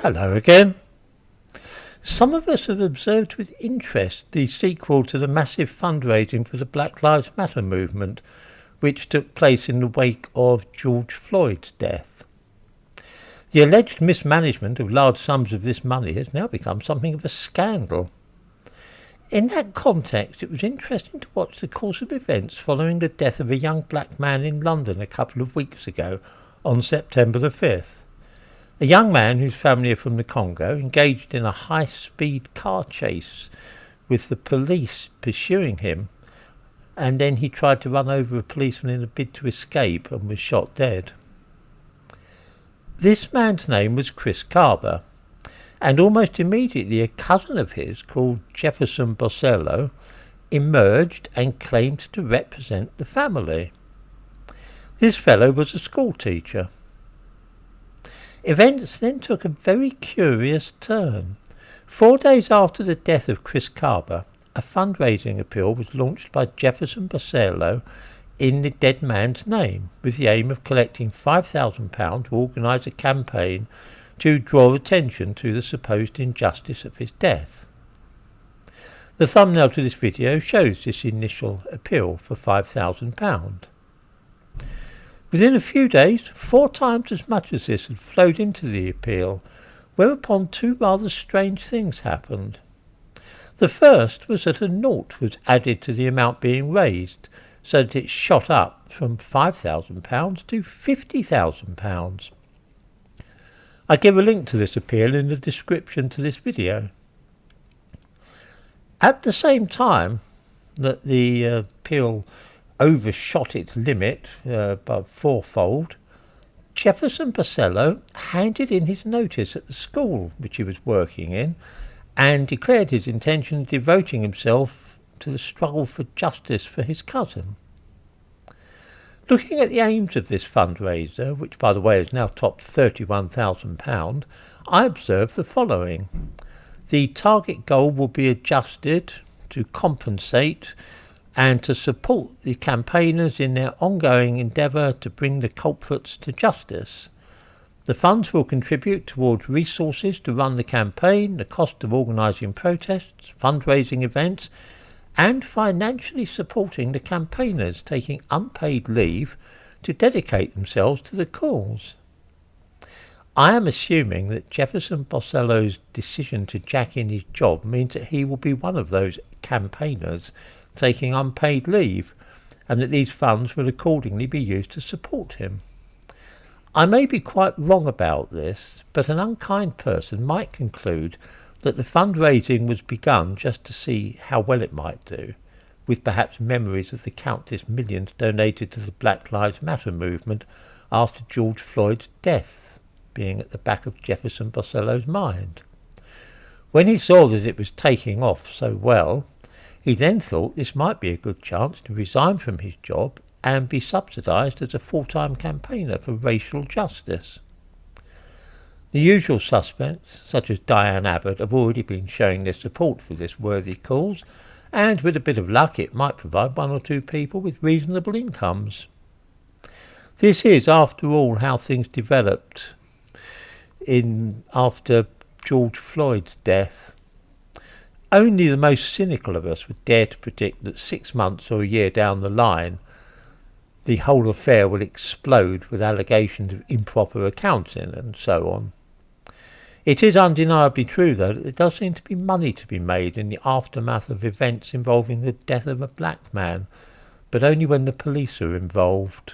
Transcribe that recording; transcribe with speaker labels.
Speaker 1: Hello again. Some of us have observed with interest the sequel to the massive fundraising for the Black Lives Matter movement, which took place in the wake of George Floyd's death. The alleged mismanagement of large sums of this money has now become something of a scandal. In that context, it was interesting to watch the course of events following the death of a young black man in London a couple of weeks ago on September the 5th. A young man whose family are from the Congo engaged in a high-speed car chase with the police pursuing him, and then he tried to run over a policeman in a bid to escape and was shot dead. This man's name was Chris Kaba, and almost immediately a cousin of his called Jefferson Bosello emerged and claimed to represent the family. This fellow was a school teacher. Events then took a very curious turn. 4 days after the death of Chris Kaba, a fundraising appeal was launched by Jefferson Bosello in the dead man's name, with the aim of collecting £5,000 to organise a campaign to draw attention to the supposed injustice of his death. The thumbnail to this video shows this initial appeal for £5,000. Within a few days, 4 times as much as this had flowed into the appeal, whereupon 2 rather strange things happened. The first was that a nought was added to the amount being raised, so that it shot up from £5,000 to £50,000. I give a link to this appeal in the description to this video. At the same time that the appeal overshot its limit by 4-fold, Jefferson Bosello handed in his notice at the school which he was working in and declared his intention of devoting himself to the struggle for justice for his cousin. Looking at the aims of this fundraiser, which by the way has now topped £31,000, I observed the following. The target goal will be adjusted to compensate and to support the campaigners in their ongoing endeavour to bring the culprits to justice. The funds will contribute towards resources to run the campaign, the cost of organising protests, fundraising events, and financially supporting the campaigners taking unpaid leave to dedicate themselves to the cause. I am assuming that Jefferson Bosello's decision to jack in his job means that he will be one of those campaigners taking unpaid leave, and that these funds will accordingly be used to support him. I may be quite wrong about this, but an unkind person might conclude that the fundraising was begun just to see how well it might do, with perhaps memories of the countless millions donated to the Black Lives Matter movement after George Floyd's death being at the back of Jefferson Bosello's mind. When he saw that it was taking off so well, he then thought this might be a good chance to resign from his job and be subsidised as a full-time campaigner for racial justice. The usual suspects, such as Diane Abbott, have already been showing their support for this worthy cause, and with a bit of luck it might provide 1 or 2 people with reasonable incomes. This is, after all, how things developed after George Floyd's death. Only the most cynical of us would dare to predict that 6 months or a year down the line, the whole affair will explode with allegations of improper accounting and so on. It is undeniably true, though, that there does seem to be money to be made in the aftermath of events involving the death of a black man, but only when the police are involved.